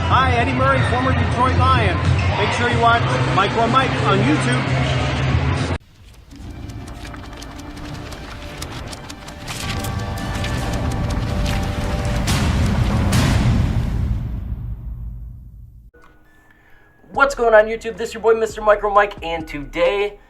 Hi, Eddie Murray, former Detroit Lion. Make sure you watch Mike or Mike on YouTube. What's going on YouTube? This is your boy Mr. Micro Mike, and today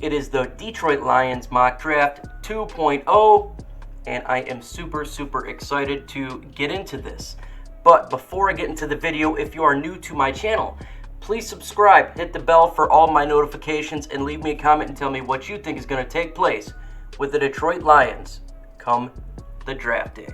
it is the Detroit Lions mock draft 2.0, and I am super excited to get into this. But before I get into the video, if you are new to my channel, please subscribe, hit the bell for all my notifications, and leave me a comment and tell me what you think is going to take place with the Detroit Lions come the draft day.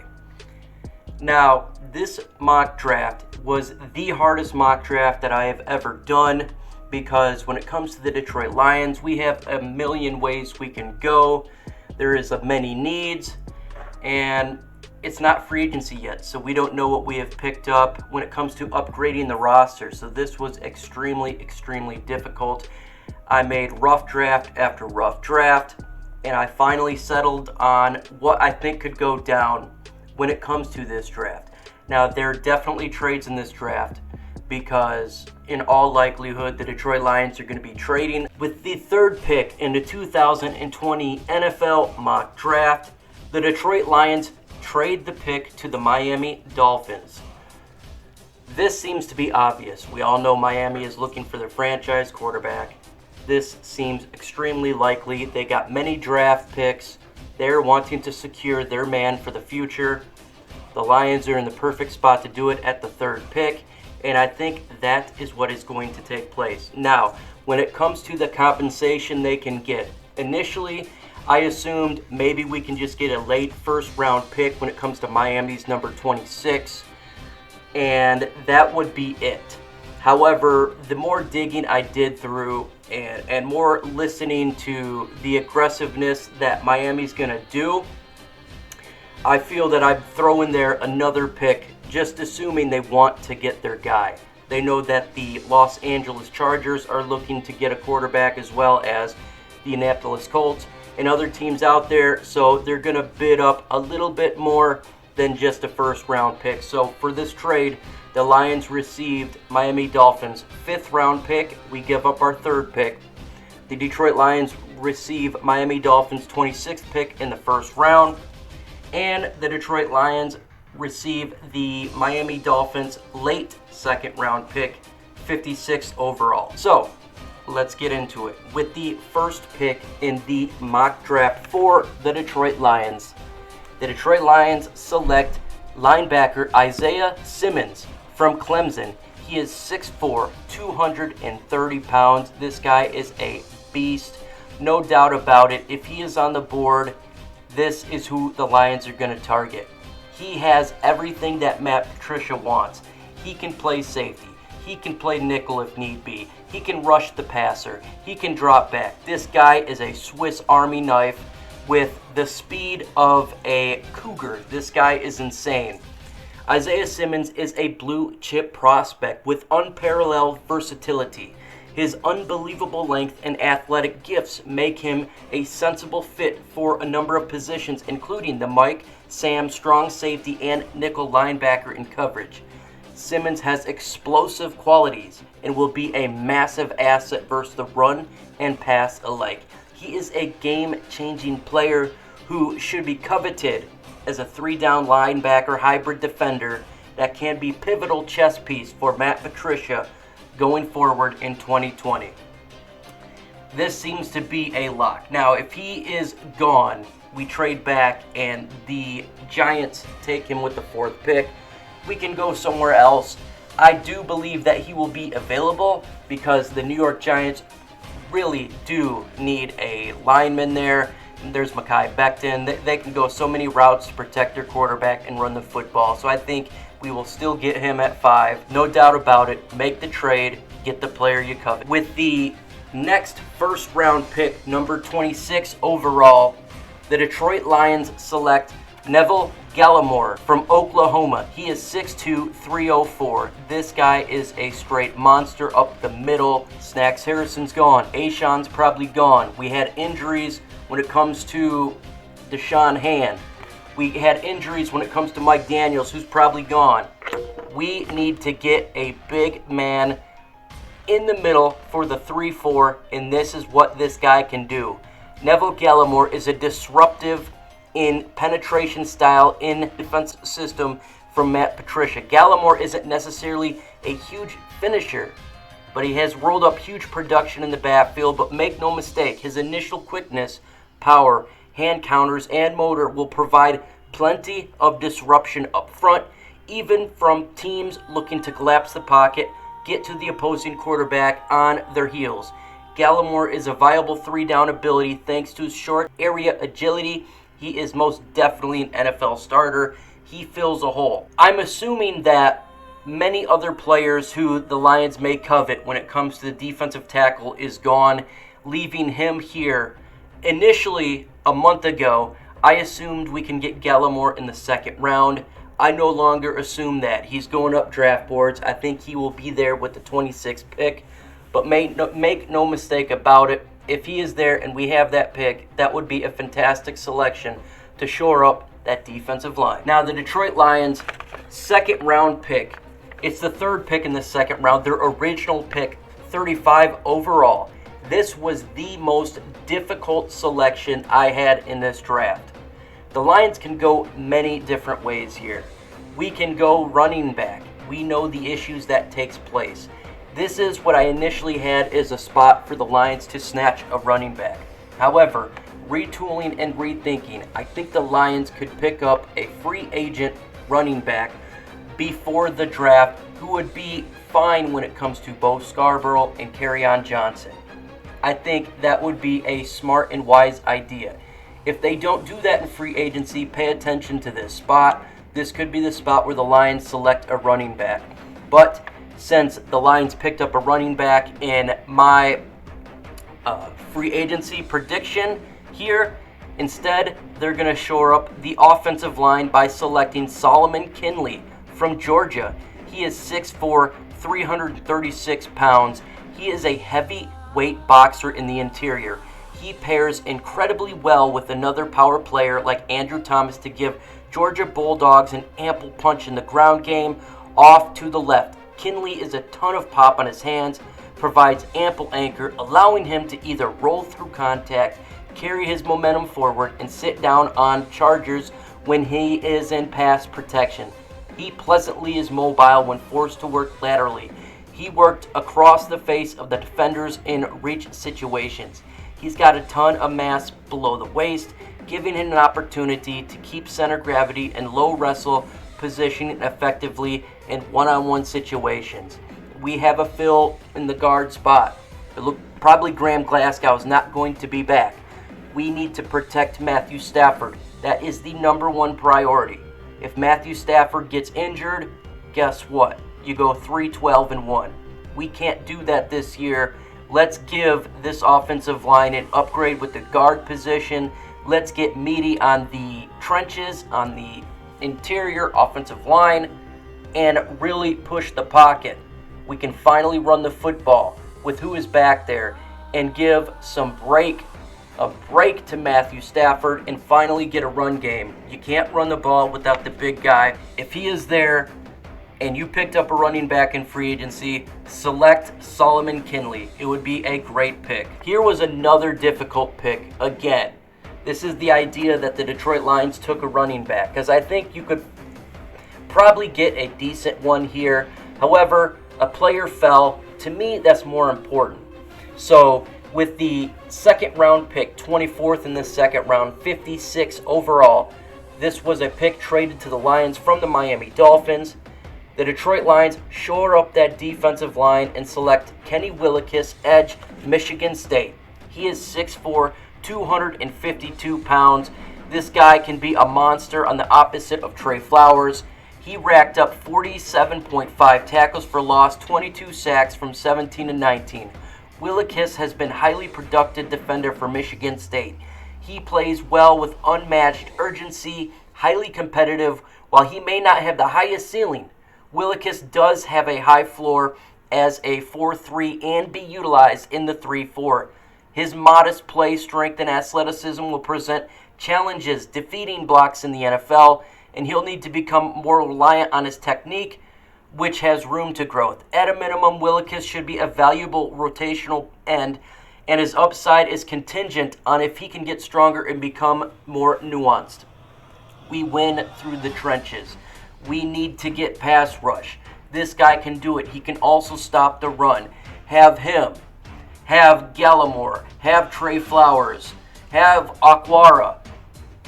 Now, this mock draft was the hardest mock draft that I have ever done, because when it comes to the Detroit Lions, we have a million ways we can go. There is many needs, and it's not free agency yet, so we don't know what we have picked up when it comes to upgrading the roster. So this was extremely difficult. I made rough draft after rough draft, and I finally settled on what I think could go down when it comes to this draft. Now, there are definitely trades in this draft, because in all likelihood the Detroit Lions are going to be trading. With the third pick in the 2020 NFL mock draft, the Detroit Lions trade the pick to the Miami Dolphins. This seems to be obvious. We all know Miami is looking for their franchise quarterback. This seems extremely likely. They got many draft picks. They're wanting to secure their man for the future. The Lions are in the perfect spot to do it at the third pick, and I think that is what is going to take place. Now, when it comes to the compensation they can get, initially I assumed maybe we can just get a late first round pick when it comes to Miami's number 26, and that would be it. However, the more digging I did through and more listening to the aggressiveness that Miami's going to do, I feel that I'd throw in there another pick, just assuming they want to get their guy. They know that the Los Angeles Chargers are looking to get a quarterback, as well as the Indianapolis Colts and other teams out there, so they're going to bid up a little bit more than just a first round pick. So for this trade, the Lions received Miami Dolphins' 5th round pick. We give up our 3rd pick. The Detroit Lions receive Miami Dolphins' 26th pick in the first round, and the Detroit Lions receive the Miami Dolphins' late 2nd round pick, 56th overall. So let's get into it. With the first pick in the mock draft for the Detroit Lions select linebacker Isaiah Simmons from Clemson. He is 6'4", 230 pounds. This guy is a beast, no doubt about it. If he is on the board, this is who the Lions are going to target. He has everything that Matt Patricia wants. He can play safety. He can play nickel if need be. He can rush the passer. He can drop back. This guy is a Swiss Army knife with the speed of a cougar. This guy is insane. Isaiah Simmons is a blue chip prospect with unparalleled versatility. His unbelievable length and athletic gifts make him a sensible fit for a number of positions, including the Mike, Sam, strong safety, and nickel linebacker in coverage. Simmons has explosive qualities and will be a massive asset versus the run and pass alike. He is a game-changing player who should be coveted as a 3-down linebacker hybrid defender that can be pivotal chess piece for Matt Patricia going forward in 2020. This seems to be a lock. Now, if he is gone, we trade back and the Giants take him with the 4th pick. We can go somewhere else. I do believe that he will be available, because the New York Giants really do need a lineman there. There's Mekhi Becton. They can go so many routes to protect their quarterback and run the football. So I think we will still get him at 5. No doubt about it. Make the trade. Get the player you covet. With the next first round pick, number 26 overall, the Detroit Lions select Neville Gallimore from Oklahoma. He is 6'2", 304. This guy is a straight monster up the middle. Snacks Harrison's gone. Ashawn's probably gone. We had injuries when it comes to Deshaun Hand. We had injuries when it comes to Mike Daniels, who's probably gone. We need to get a big man in the middle for the 3-4, and this is what this guy can do. Neville Gallimore is a disruptive in penetration style in defense system from Matt Patricia. Gallimore isn't necessarily a huge finisher, but he has rolled up huge production in the backfield. But make no mistake, his initial quickness, power, hand counters, and motor will provide plenty of disruption up front, even from teams looking to collapse the pocket, get to the opposing quarterback on their heels. Gallimore is a viable 3-down ability thanks to his short area agility. He is most definitely an NFL starter. He fills a hole. I'm assuming that many other players who the Lions may covet when it comes to the defensive tackle is gone, leaving him here. Initially, a month ago, I assumed we can get Gallimore in the second round. I no longer assume that. He's going up draft boards. I think he will be there with the 26th pick. But make no mistake about it, if he is there and we have that pick, that would be a fantastic selection to shore up that defensive line. Now, the Detroit Lions' second round pick. It's the third pick in the second round. Their original pick, 35 overall. This was the most difficult selection I had in this draft. The Lions can go many different ways here. We can go running back. We know the issues that takes place. This is what I initially had as a spot for the Lions to snatch a running back. However, retooling and rethinking, I think the Lions could pick up a free agent running back before the draft who would be fine when it comes to Bo Scarborough and Kerryon Johnson. I think that would be a smart and wise idea. If they don't do that in free agency, pay attention to this spot. This could be the spot where the Lions select a running back. But since the Lions picked up a running back in my free agency prediction here, instead they're going to shore up the offensive line by selecting Salomon Kinley from Georgia. He is 6'4", 336 pounds. He is a heavyweight boxer in the interior. He pairs incredibly well with another power player like Andrew Thomas to give Georgia Bulldogs an ample punch in the ground game off to the left. Kinley is a ton of pop on his hands, provides ample anchor, allowing him to either roll through contact, carry his momentum forward, and sit down on chargers when he is in pass protection. He pleasantly is mobile when forced to work laterally. He worked across the face of the defenders in reach situations. He's got a ton of mass below the waist, giving him an opportunity to keep center gravity and low wrestle positioning effectively in one-on-one situations. We have a fill in the guard spot. Probably Graham Glasgow is not going to be back. We need to protect Matthew Stafford. That is the number one priority. If Matthew Stafford gets injured, guess what? You go 3-12-1. We can't do that this year. Let's give this offensive line an upgrade with the guard position. Let's get meaty on the trenches, on the interior offensive line, and really push the pocket. We can finally run the football with who is back there and give a break to Matthew Stafford and finally get a run game. You can't run the ball without the big guy. If he is there and you picked up a running back in free agency, select Salomon Kinley. It would be a great pick. Here was another difficult pick again. This is the idea that the Detroit Lions took a running back, because I think you could probably get a decent one here. However, a player fell. To me, that's more important. So with the second round pick, 24th in the second round, 56 overall, this was a pick traded to the Lions from the Miami Dolphins. The Detroit Lions shore up that defensive line and select Kenny Willekes, edge, Michigan State. He is 6'4", 252 pounds. This guy can be a monster on the opposite of Trey Flowers. He racked up 47.5 tackles for loss, 22 sacks from 17 to 19. Willekes has been highly productive defender for Michigan State. He plays well with unmatched urgency, highly competitive. While he may not have the highest ceiling, Willekes does have a high floor as a 4-3 and be utilized in the 3-4. His modest play strength and athleticism will present challenges defeating blocks in the NFL, and he'll need to become more reliant on his technique which has room to growth. At a minimum, Willikis should be a valuable rotational end, and his upside is contingent on if he can get stronger and become more nuanced. We win through the trenches. We need to get pass rush. This guy can do it. He can also stop the run. Have him, have Gallimore, have Trey Flowers, have Aquara.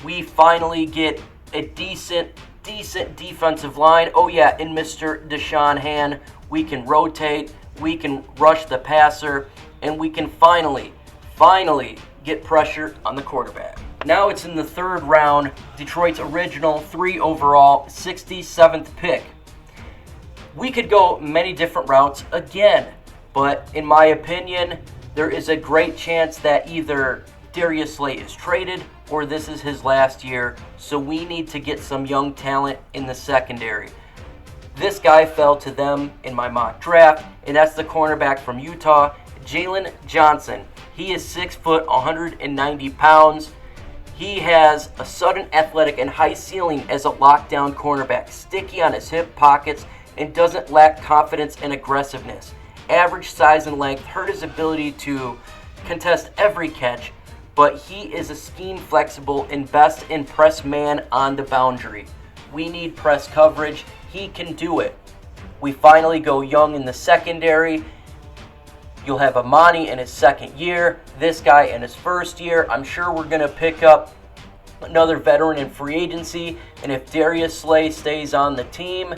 We finally get a decent defensive line. Oh yeah, in Mr. Deshaun Hand, we can rotate, we can rush the passer, and we can finally get pressure on the quarterback. Now it's in the third round, Detroit's original 3 overall, 67th pick. We could go many different routes again, but in my opinion, there is a great chance that either Darius Slay is traded or this is his last year, so we need to get some young talent in the secondary. This guy fell to them in my mock draft, and that's the cornerback from Utah, Jalen Johnson. He is 6 foot, 190 pounds. He has a sudden athletic and high ceiling as a lockdown cornerback, sticky on his hip pockets, and doesn't lack confidence and aggressiveness. Average size and length hurt his ability to contest every catch, but he is a scheme flexible and best in press man on the boundary. We need press coverage. He can do it. We finally go young in the secondary. You'll have Amani in his second year, this guy in his first year. I'm sure we're going to pick up another veteran in free agency, and if Darius Slay stays on the team,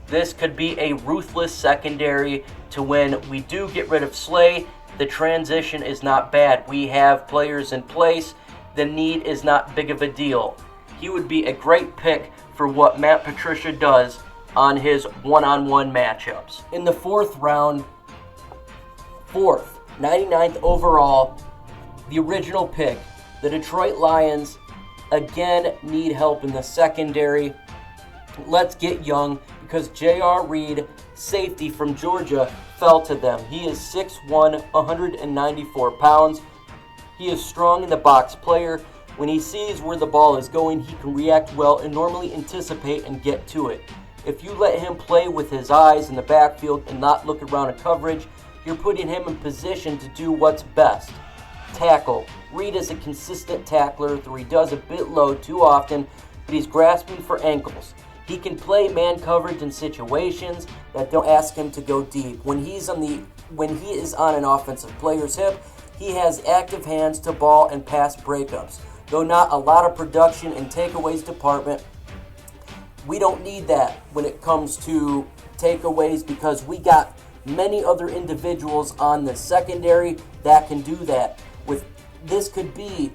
this could be a ruthless secondary to when we do get rid of Slay. The transition is not bad. We have players in place. The need is not big of a deal. He would be a great pick for what Matt Patricia does on his one-on-one matchups. In the fourth round, 99th overall, the original pick, the Detroit Lions again need help in the secondary. Let's get young because J.R. Reed, safety from Georgia, fell to them. He is 6'1", 194 pounds. He is strong in the box player. When he sees where the ball is going, he can react well and normally anticipate and get to it. If you let him play with his eyes in the backfield and not look around at coverage, you're putting him in position to do what's best. Tackle. Reed is a consistent tackler, though he does a bit low too often, but he's grasping for ankles. He can play man coverage in situations that don't ask him to go deep. When he is on an offensive player's hip, he has active hands to ball and pass breakups. Though not a lot of production in takeaways department, we don't need that when it comes to takeaways because we got many other individuals on the secondary that can do that. This could be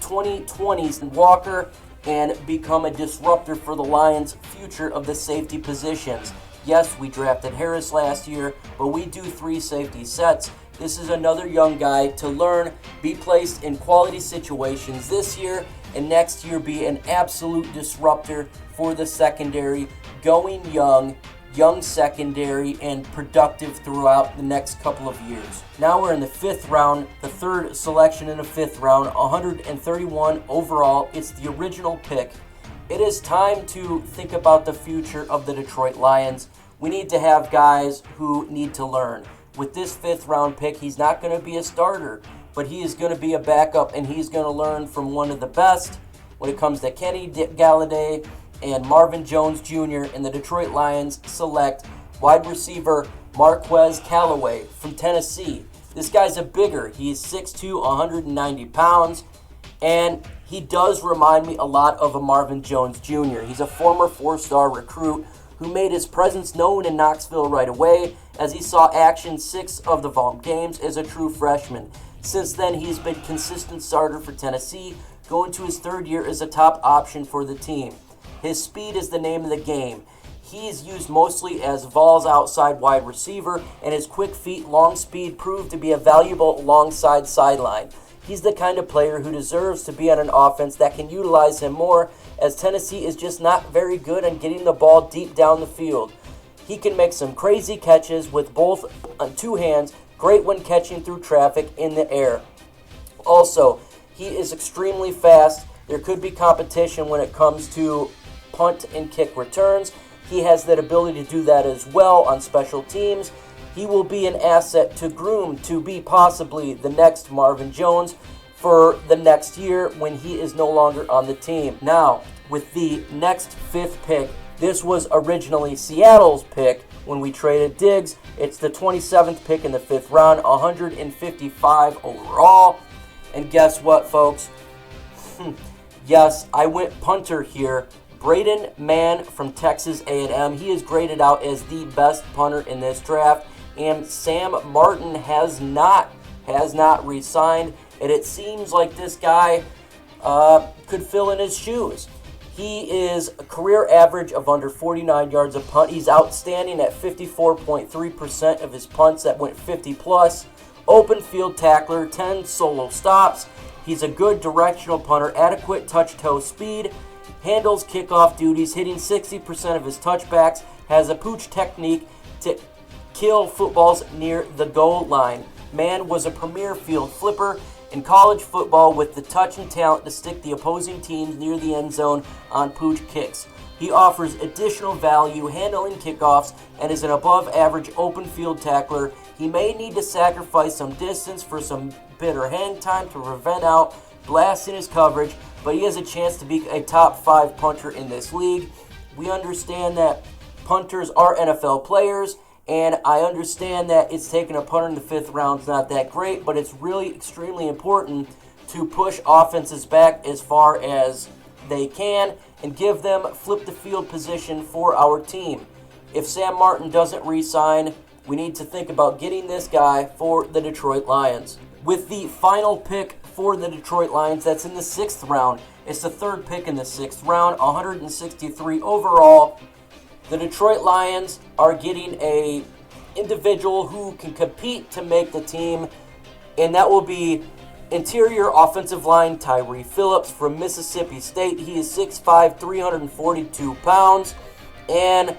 2020's Walker and become a disruptor for the Lions' future of the safety positions. Yes, we drafted Harris last year, but we do 3 safety sets. This is another young guy to learn, be placed in quality situations this year, and next year be an absolute disruptor for the secondary, going young secondary, and productive throughout the next couple of years. Now we're in the 5th round, the third selection in the 5th round, 131 overall. It's the original pick. It is time to think about the future of the Detroit Lions. We need to have guys who need to learn. With this 5th round pick, he's not going to be a starter, but he is going to be a backup, and he's going to learn from one of the best when it comes to Kenny Galladay and Marvin Jones Jr. and the Detroit Lions select wide receiver Marques Calloway from Tennessee. This guy's a bigger. He's 6'2", 190 pounds, and he does remind me a lot of a Marvin Jones Jr. He's a former 4-star recruit who made his presence known in Knoxville right away as he saw action 6 of the Vol games as a true freshman. Since then, he's been consistent starter for Tennessee, going to his 3rd year as a top option for the team. His speed is the name of the game. He is used mostly as Vol's outside wide receiver, and his quick feet, long speed proved to be a valuable alongside sideline. He's the kind of player who deserves to be on an offense that can utilize him more, as Tennessee is just not very good on getting the ball deep down the field. He can make some crazy catches with both on 2 hands, great when catching through traffic in the air. Also, he is extremely fast. There could be competition when it comes to punt and kick returns, He has that ability to do that as well on special teams. He will be an asset to groom to be possibly the next Marvin Jones for the next year when he is no longer on the team. Now, with the next 5th pick, this was originally Seattle's pick when we traded Diggs. It's the 27th pick in the 5th round, 155 overall. And guess what, folks? Yes, I went punter here. Braden Mann from Texas A&M. He is graded out as the best punter in this draft. And Sam Martin has not re-signed. And it seems like this guy could fill in his shoes. He is a career average of under 49 yards a punt. He's outstanding at 54.3% of his punts that went 50 plus. Open field tackler, 10 solo stops. He's a good directional punter, adequate touch-toe speed, handles kickoff duties, hitting 60% of his touchbacks, has a pooch technique to kill footballs near the goal line. Mann was a premier field flipper in college football with the touch and talent to stick the opposing teams near the end zone on pooch kicks. He offers additional value handling kickoffs and is an above-average open field tackler. He may need to sacrifice some distance for some bitter hang time to prevent out blasts in his coverage, but he has a chance to be a top 5 punter in this league. We understand that punters are NFL players, and I understand that it's taking a punter in the 5th round is not that great, but it's really extremely important to push offenses back as far as they can and give them flip the field position for our team. If Sam Martin doesn't re-sign, we need to think about getting this guy for the Detroit Lions. With the final pick for the Detroit Lions, that's in the 6th round. It's the 3rd pick in the 6th round, 163 overall. The Detroit Lions are getting a individual who can compete to make the team, and that will be interior offensive line Tyree Phillips from Mississippi State. He is 6'5", 342 pounds, and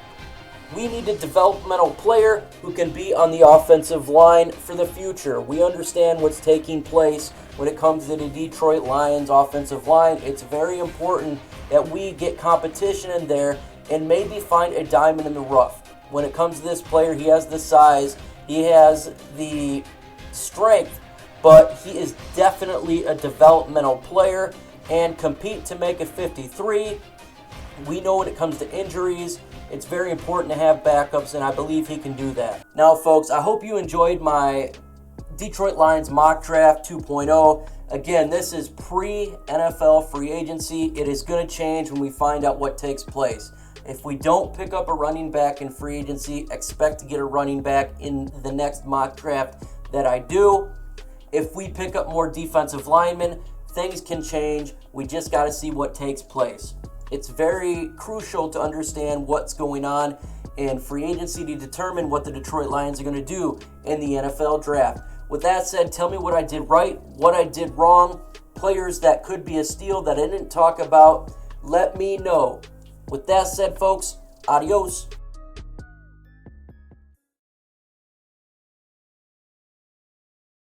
we need a developmental player who can be on the offensive line for the future. We understand what's taking place when it comes to the Detroit Lions offensive line. It's very important that we get competition in there and maybe find a diamond in the rough. When it comes to this player, he has the size, he has the strength, but he is definitely a developmental player and compete to make a 53. We know when it comes to injuries, it's very important to have backups, and I believe he can do that. Now, folks, I hope you enjoyed my Detroit Lions mock draft 2.0. Again, this is pre-NFL free agency. It is going to change when we find out what takes place. If we don't pick up a running back in free agency, expect to get a running back in the next mock draft that I do. If we pick up more defensive linemen, things can change. We just got to see what takes place. It's very crucial to understand what's going on in free agency to determine what the Detroit Lions are going to do in the NFL draft. With that said, tell me what I did right, what I did wrong, players that could be a steal that I didn't talk about. Let me know. With that said, folks, adios.